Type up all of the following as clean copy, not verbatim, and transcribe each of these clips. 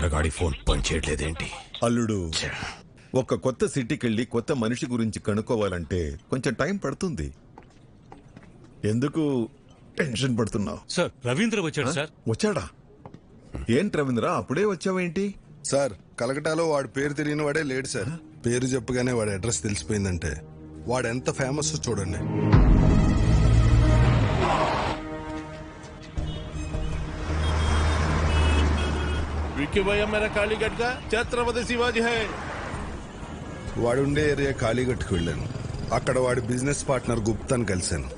రవీంద్రగాడి phone పనిచేయట్లేదేంటి? అల్లుడు, ఒక కొత్త సిటీకి వెళ్ళి కొత్త మనిషి గురించి కనుక్కోవాలంటే కొంచెం టైం పడుతుంది. ఎందుకు టెన్షన్ పడుతున్నావు? సార్ రవీంద్ర వచ్చాడు సార్. వచ్చాడా? ఏంటి రవీంద్ర అప్పుడే వచ్చావేంటి? సార్, కలకటాలో వాడి పేరు తెలియని వాడే లేడు సార్. పేరు చెప్పగానే వాడి అడ్రస్ తెలిసిపోయిందంటే వాడు ఎంత ఫేమస్ చూడండి. विक्की भैया मेरा कालीगढ़ का छत्रपति शिवाजी है. వాడుండే ఏరియా కాళీగట్టుకు వెళ్ళాను. అక్కడ వాడి బిజినెస్ పార్ట్నర్ గుప్తాని కలిశాను.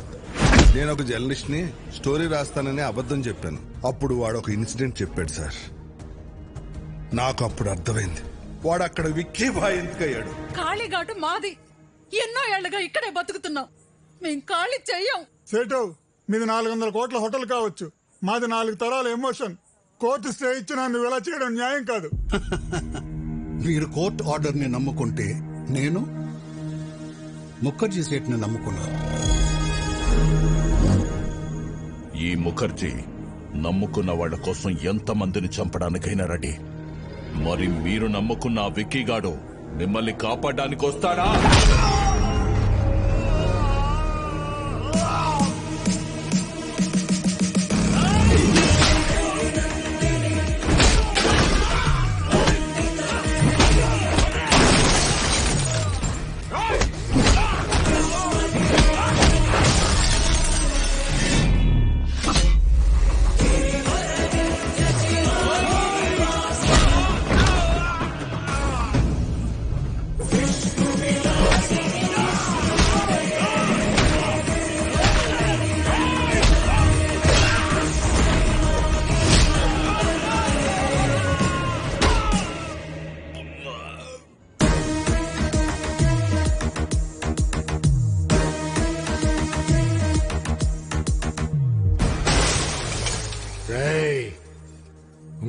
నేను ఒక జర్నలిస్ట్ ని, స్టోరీ రాస్తానని అబద్ధం చెప్పాను. అప్పుడు వాడు ఒక ఇన్సిడెంట్ చెప్పాడు సార్. నాకు అప్పుడు అర్థమైంది వాడు అక్కడ విక్కీ బాయ్ ఎందుకయ్యాడు. కాళీఘాటు మాది. ఎన్నో ఏళ్లుగా ఇక్కడే బతుకుతున్నాం. మేం ఖాళీ చెయ్యం. సేటు, మీది 400 కోట్ల హోటల్ కావచ్చు, మాది 4 తరాల ఎమోషన్. కోర్టు స్టే ఇచ్చినా నువ్వు ఇలా చేయడం న్యాయం కాదు. మీరు కోర్టు ఆర్డర్ ని నమ్ముకుంటే నేను ముఖర్జీ సేట్ ని నమ్ముకున్నాను. ఈ ముఖర్జీ నమ్ముకున్న వాళ్ళ కోసం ఎంతమందిని చంపడానికైనా రెడీ. మరి మీరు నమ్ముకున్న ఆ విక్కీగాడు మిమ్మల్ని కాపాడడానికి వస్తాడా?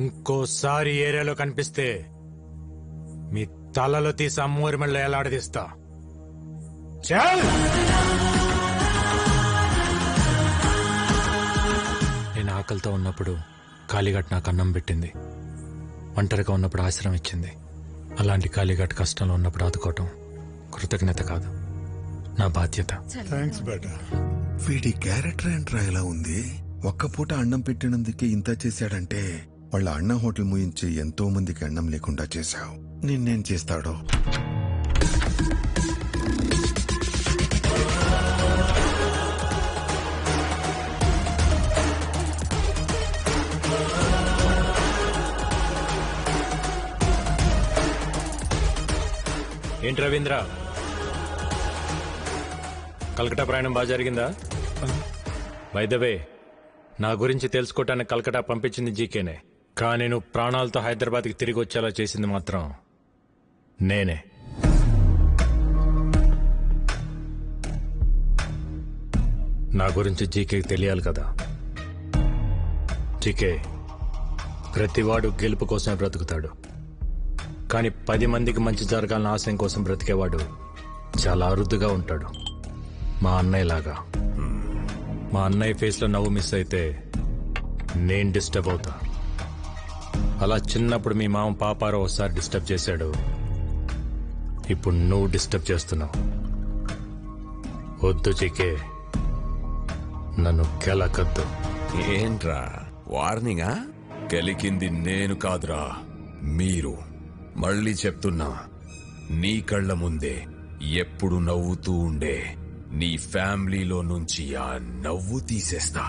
ఇంకోసారి ఏరియాలో కనిపిస్తే మీ తలలో తీసి అమ్మూరి మెళ్ళ ఎలాడదీస్తా. చల్! నేను ఆకలితో ఉన్నప్పుడు కాళీఘాట్ నాకు అన్నం పెట్టింది. ఒంటరిగా ఉన్నప్పుడు ఆశ్రయం ఇచ్చింది. అలాంటి కాళీఘాట్ కష్టంలో ఉన్నప్పుడు ఆదుకోవటం కృతజ్ఞత కాదు, నా బాధ్యత. థ్యాంక్స్ బేటా. వీడి క్యారెక్టర్ ఏంట్రా ఇలా ఉంది? ఒక్క పూట అన్నం పెట్టినందుకే ఇంత చేశాడంటే వాళ్ళ అన్న హోటల్ ముయించి ఎంతో మందికి అన్నం లేకుండా చేశావు. నిన్నేం చేస్తాడో. ఏంటి రవీంద్ర, కలకటా ప్రయాణం బాగా జరిగిందా? బై ద వే, నా గురించి తెలుసుకోవటానికి కలకటా పంపించింది జీకేనే, కానీ నువ్వు ప్రాణాలతో హైదరాబాద్కి తిరిగి వచ్చేలా చేసింది మాత్రం నేనే. నా గురించి జీకేకి తెలియాలి కదా. జీకే, ప్రతివాడు గెలుపు కోసమే బ్రతుకుతాడు, కానీ 10 మందికి మంచి జరగాలని ఆశయం కోసం బ్రతికేవాడు చాలా అరుదుగా ఉంటాడు. మా అన్నయ్యలాగా. మా అన్నయ్య ఫేస్లో నవ్వు మిస్ అయితే నేను డిస్టర్బ్ అవుతా. అలా చిన్నప్పుడు మీ మామ పాపారావు ఒకసారి డిస్టర్బ్ చేశాడు, ఇప్పుడు నువ్వు డిస్టర్బ్ చేస్తున్నావు. వద్దు జీకే, నన్ను కెలకద్దు. ఏంట్రా వార్నింగా? కెలికింది నేను కాదురా, మీరు. మళ్ళీ చెప్తున్నా, నీ కళ్ళ ముందే ఎప్పుడు నవ్వుతూ ఉండే నీ ఫ్యామిలీలో నుంచి ఆ నవ్వు తీసేస్తా.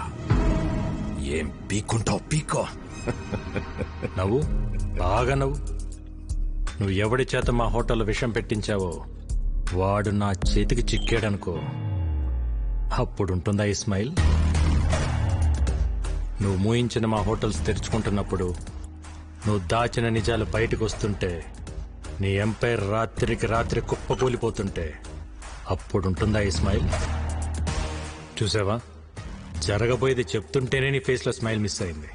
ఏం పీక్కుంటావు పీకో. నవ్వు, బాగా నవ్వు. నువ్వు ఎవడి చేత మా హోటల్లో విషం పెట్టించావో వాడు నా చేతికి చిక్కాడనుకో, అప్పుడుంటుందా ఈ స్మైల్? నువ్వు మూయించిన మా హోటల్స్ తెరుచుకుంటున్నప్పుడు, నువ్వు దాచిన నిజాలు బయటకు వస్తుంటే, నీ ఎంపైర్ రాత్రికి రాత్రి కుప్పకూలిపోతుంటే, అప్పుడుంటుందా ఈ స్మైల్? చూసావా, జరగబోయేది చెప్తుంటేనే నీ ఫేస్లో స్మైల్ మిస్ అయింది.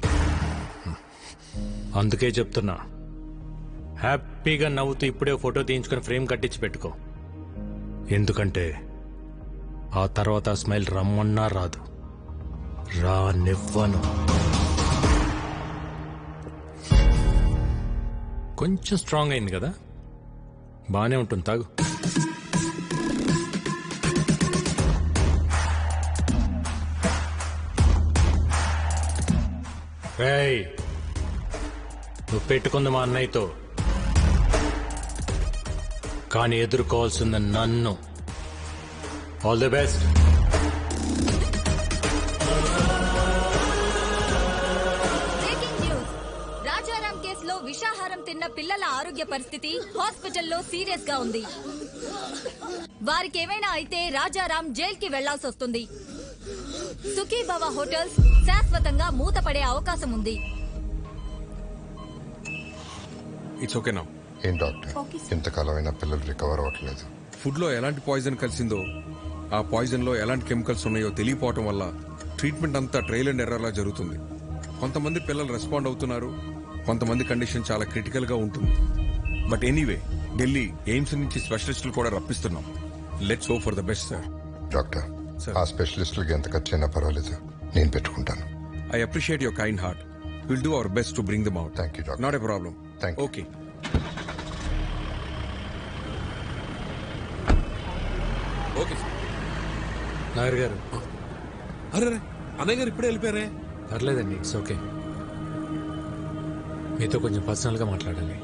అందుకే చెప్తున్నా, హ్యాపీగా నవ్వుతూ ఇప్పుడే ఫోటో తీయించుకొని ఫ్రేమ్ కట్టించి పెట్టుకో. ఎందుకంటే ఆ తర్వాత ఆ స్మైల్ రమ్మన్నా రాదు, రానివ్వను. కొంచెం స్ట్రాంగ్ అయింది కదా, బాగానే ఉంటుంది, తాగు. రేయ్, నువ్వు పెట్టుకుంది మా అన్నయ్యతో, కానీ ఎదుర్కోవాల్సింది నన్ను. All the best. Breaking news. Rajaram కేసులో విషాహారం తిన్న పిల్లల ఆరోగ్య పరిస్థితి హాస్పిటల్లో సీరియస్ గా ఉంది. వారికి ఏమైనా అయితే రాజారాం జైలుకి వెళ్లాల్సి వస్తుంది. సుఖీభవ హోటల్స్ శాశ్వతంగా మూతపడే అవకాశం ఉంది. ఇట్స్ ఓకే నా. ఏం డాక్టర్, ఇంతకాలమైనా పిల్లలు రికవర్ అవ్వట్లేదు. ఫుడ్ లో ఎలాంటి పాయిజన్ కలిసిందో, ఆ పాయిజన్ లో ఎలాంటి కెమికల్స్ ఉన్నాయో తెలియపోవటం వల్ల ట్రీట్మెంట్ అంతా ట్రయల్ అండ్ ఎర్రర్ లా జరుగుతుంది. కొంతమంది పిల్లలు రెస్పాండ్ అవుతున్నారు, కొంతమంది కండిషన్ చాలా క్రిటికల్ గా ఉంటుంది. బట్ ఎనీవే, ఢిల్లీ ఎయిమ్స్ నుంచి స్పెషలిస్టులు కూడా రప్పిస్తున్నాం. Let's hope for the best sir. Doctor, ఆ స్పెషలిస్టులకి ఎంత ఖర్చు అయినా పర్వాలేదు, నేను పెట్టుకుంటాను. I appreciate your kind heart. We'll do our best to bring them out. Thank you, doctor. Not a problem. Thank you. Okay. Okay, sir. Nagar గారు. అరే అన్నయ్య గారు ఇప్పుడే వెళ్ళిపోయారే. పర్లేదండి, ఇట్స్ ఓకే. మీతో కొంచెం పర్సనల్ గా మాట్లాడాలి.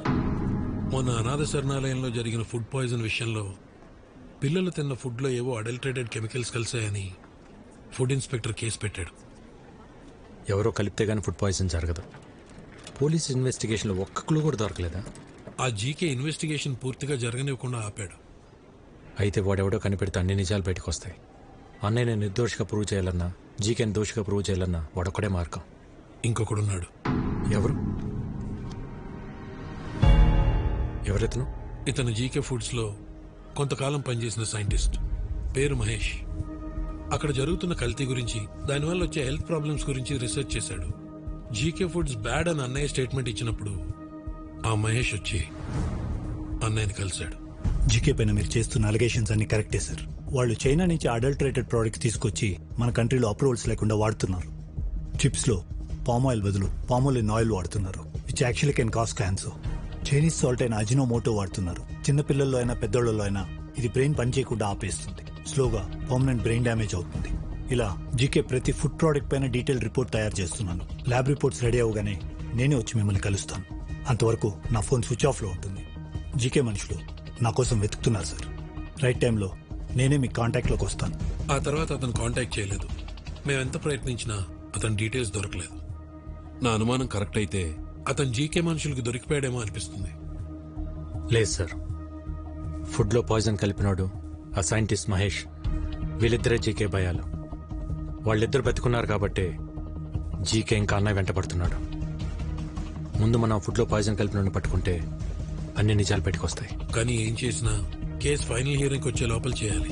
మొన్న అనాథ శరణాలయంలో జరిగిన ఫుడ్ పాయిజన్ విషయంలో పిల్లలు తిన్న ఫుడ్ లో ఏవో అడల్టరేటెడ్ కెమికల్స్ కలిసాయని ఫుడ్ ఇన్స్పెక్టర్ కేసు పెట్టాడు. ఎవరో కలిపితే గానీ ఫుడ్ పాయిజన్ జరగదు. పోలీస్ ఇన్వెస్టిగేషన్లో ఒక్క క్లూ కూడా దొరకలేదా? ఆ జీకే ఇన్వెస్టిగేషన్ పూర్తిగా జరగనివ్వకుండా ఆపాడు. అయితే వాడెవడో కనిపెడితే అన్ని నిజాలు బయటకు వస్తాయి. అన్నయ్యని నిర్దోషిగా ప్రూవ్ చేయాలన్నా, జీకేని దోషిగా ప్రూవ్ చేయాలన్నా వాడొక్కడే మార్గం. ఇంకొకడున్నాడు. ఎవరు? ఎవరెతను? ఇతను జీకే ఫుడ్స్ లో కొంతకాలం పనిచేసిన సైంటిస్ట్, పేరు మహేష్. అక్కడ జరుగుతున్న కల్తీ గురించి, దానివల్ల వచ్చే హెల్త్ ప్రాబ్లమ్స్ గురించి రీసెర్చ్ చేశాడు. జీకే ఫుడ్స్ బ్యాడ్ అని అన్నయ్య స్టేట్మెంట్ ఇచ్చినప్పుడు ఆ మహేష్ వచ్చి అన్నయ్యని కలిశాడు. జీకే పైన మీరు చేస్తున్న అలిగేషన్స్ అన్ని కరెక్టే సార్. వాళ్ళు చైనా నుంచి అడల్టరేటెడ్ ప్రోడక్ట్స్ తీసుకొచ్చి మన కంట్రీలో అప్రూవల్స్ లేకుండా వాడుతున్నారు. చిప్స్ లో పామ్ ఆయిల్ బదులు పామోలిన్ ఆయిల్ వాడుతున్నారు, which actually can cause cancer. Chinese salt అయిన అజినోమోటో వాడుతున్నారు. చిన్నపిల్లల్లో అయినా పెద్దోళ్ళలో అయినా ఇది బ్రెయిన్ పనిచేయకుండా ఆపేస్తుంది. స్లోగా పర్మనెంట్ బ్రెయిన్ డ్యామేజ్ అవుతుంది. ఇలా జీకే ప్రతి ఫుడ్ ప్రోడక్ట్ పైన డీటెయిల్ రిపోర్ట్ తయారు చేస్తున్నాను. ల్యాబ్ రిపోర్ట్స్ రెడీ అవగానే నేనే వచ్చి మిమ్మల్ని కలుస్తాను. అంతవరకు నా ఫోన్ స్విచ్ ఆఫ్ లో ఉంటుంది. జీకే మనుషులు నా కోసం వెతుకుతున్నారు సార్. రైట్ టైంలో నేనే మీ కాంటాక్ట్ లోకి వస్తాను. ఆ తర్వాత అతను కాంటాక్ట్ చేయలేదు. మేమెంత ప్రయత్నించినా అతని డీటెయిల్స్ దొరకలేదు. నా అనుమానం కరెక్ట్ అయితే అతను జీకే మనుషులకు దొరికిపోయాడేమో అనిపిస్తుంది. లేదు సార్, ఫుడ్ లో పాయిజన్ కలిపినాడు ఆ సైంటిస్ట్ మహేష్. వీళ్ళిద్దరే జీకే భయాలు. వాళ్ళిద్దరు బతుకున్నారు కాబట్టే జీకే ఇంకా అన్నయ్య వెంట పడుతున్నాడు. ముందు మనం ఫుడ్ లో పాయిజన్ కలిపిన పట్టుకుంటే అన్ని నిజాలు బయటకొస్తాయి. కానీ ఏం చేసినా కేసు ఫైనల్ హియరింగ్ వచ్చే లోపల చేయాలి.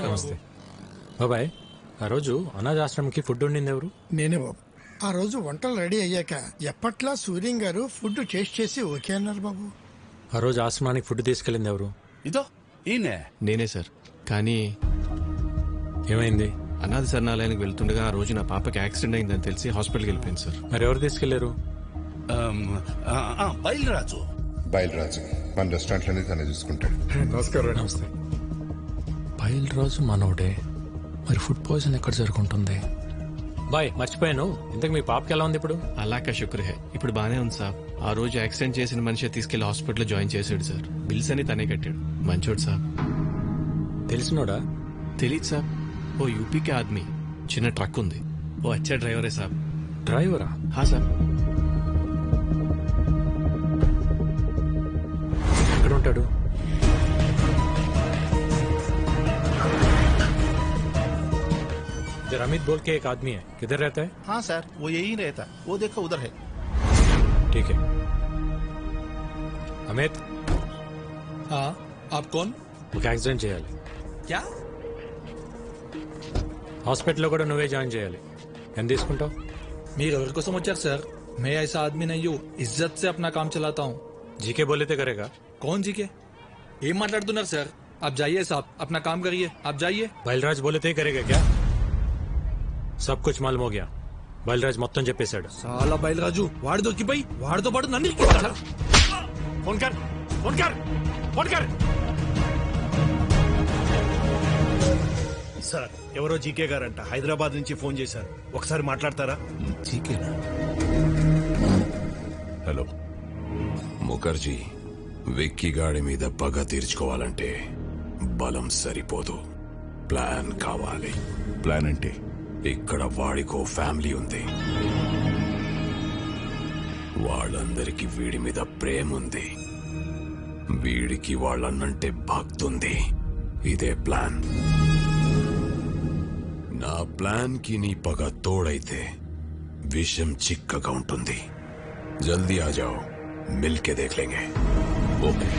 నమస్తే బాబాయ్. ఆ రోజు అనాథాశ్రమంకి ఫుడ్ వండింది ఎవరు? నేనే బాబు. ఆ రోజు వంటలు రెడీ అయ్యాక ఎప్పట్లా సూర్యం గారు ఫుడ్ టేస్ట్ చేసి ఓకే అన్నారు బాబు. ఆ రోజు ఆశ్రమానికి ఫుడ్ తీసుకెళ్ళింది ఎవరు? ఇదో ఈయనే. నేనే సార్. కానీ ఏమైంది? అనాథ శరణాలయానికి వెళ్తుండగా ఆ రోజు నా పాపకి యాక్సిడెంట్ అయిందని తెలిసి హాస్పిటల్కి వెళ్ళిపోయింది సార్. మరి ఎవరు తీసుకెళ్లారు? బయలురాజు. బయలురాజు మన రెస్టారెంట్ లోనే తనే చూసుకుంటాడు. నమస్కారం. నమస్తే. బయలురాజు మనోడే. మరి ఫుడ్ పాయిజన్ ఎక్కడ జరుగుతుంది? బాయ్, మర్చిపోయాను. ఇంతకు మీ పాపకి ఎలా ఉంది ఇప్పుడు? అలాకా శుక్ర్ హే, ఇప్పుడు బానే ఉంది సార్. ఆ రోజు యాక్సిడెంట్ చేసిన మనిషి తీసుకెళ్లి హాస్పిటల్లో జాయిన్ చేశాడు సార్. బిల్స్ అని తనే కట్టాడు. మంచోడు సార్. తెలిసినోడా? తెలీదు సార్. ఓ యూపీకే ఆద్మీ, చిన్న ట్రక్ ఉంది. ఓ అచ్చా డ్రైవరే సార్. డ్రైవరా? హా సార్. ఎక్కడ ఉంటాడు? अमित बोल के एक आदमी है, किधर रहता है? हाँ सर, वो यही रहता, वो देखो उधर है. ठीक है. अमित. हाँ, आप कौन? ఒక యాక్సిడెంట్ చేయాలి. क्या? హాస్పిటల్లో కూడా నువ్వే జాయిన్ చేయాలి. ఎంత తీసుకుంటావు? మీరు ఎవరి కోసం వచ్చారు సార్? मैं ऐसा आदमी नहीं हूँ, इज्जत से अपना काम चलाता हूँ. జీకే బోలితే కరేగా. कौन जीके? ఏం మాట్లాడుతున్నారు సార్? आप जाइए साहब, अपना काम करिए, आप जाइए. బయల్రాజ్ बोले थे करेगा क्या सब कुछ मालूम हो गया బయల్రాజ్ మొత్తం చెప్పేశాడు చాలా బయలురాజు వాడి దొరికిపోయి వాడితో పాటు నన్ను ఇరికిస్తాడా? ఫోన్ కర్ ఫోన్ కర్ ఫోన్ కర్ సార్ ఎవరో జీకే గారంట హైదరాబాద్ నుంచి ఫోన్ చేశారు, ఒకసారి మాట్లాడతారా? జీకేనా? హలో ముఖర్జీ, విక్కీ గాడి మీద పగ తీర్చుకోవాలంటే బలం సరిపోదు, ప్లాన్ కావాలి. ప్లాన్ అంటే? ఇక్కడ వాడికో ఫ్యామిలీ ఉంది, వాళ్ళందరికీ వీడి మీద ప్రేమ ఉంది, వీడికి వాళ్ళన్నంటే భక్తుంది. ఇదే ప్లాన్. నా ప్లాన్ కి నీ పగ తోడైతే విషయం చిక్కగా ఉంటుంది. జల్దీ ఆ జాओ, మిల్కే దేఖ్ లేంగే. Okay.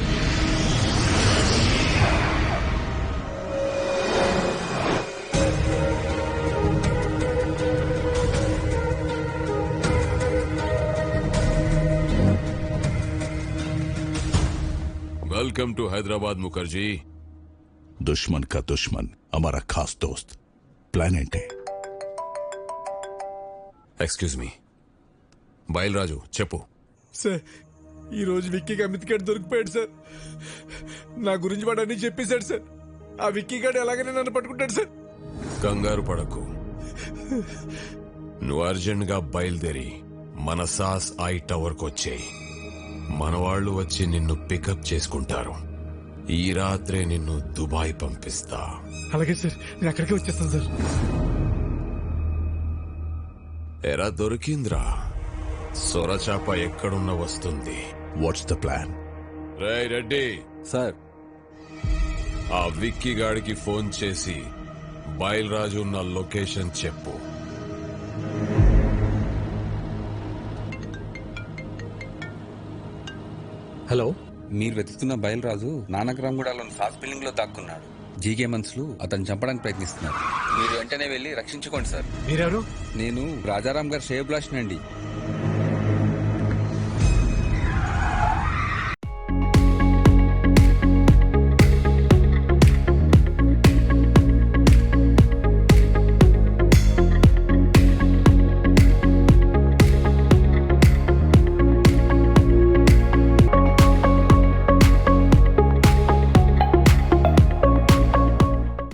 Welcome to Hyderabad Mukherjee. दुश्मन का दुश्मन हमारा खास दोस्त. ప్లాన్ ఏంటి? ఎక్స్క్యూజ్ మీ, బయల్రాజు చెప్పు. సార్ ఈ రోజు విక్కీ అమిత్ గడ్ దొరికిపోయాడు సార్. నా గురించి వాడు అన్ని చెప్పేశాడు సార్. ఆ విక్కీ గడ్ ఎలాగైనా నన్ను పట్టుకుంటాడు సార్. కంగారు పడకు, నువ్వు అర్జెంట్ గా బయలుదేరి మన సాస్ ఐ టవర్ కు వచ్చేయి. మన వాళ్ళు వచ్చి నిన్ను పికప్ చేసుకుంటారు. ఈ రాత్రే నిన్ను దుబాయ్ పంపిస్తా. అలాగే సార్, నేను అక్కడికే వచ్చేస్తాను సార్. ఎరా దొరికింద్రా, సొరచాప ఎక్కడున్న వస్తుంది. What's the plan? Ray Reddy sir, ఆ విక్కీ గాడికి ఫోన్ చేసి బయల్రాజు ఉన్న లొకేషన్ చెప్పు. హలో, మీరు వెతుకుతున్న బయలురాజు నానక్రామ్గూడలోని సాస్ బిల్డింగ్ లో దాక్కున్నాడు. జీకే మనుషులు అతను చంపడానికి ప్రయత్నిస్తున్నారు. మీరు వెంటనే వెళ్లి రక్షించుకోండి సార్. మీరెవరు? నేను రాజారాం గారు షేబ్లాష్ అండి.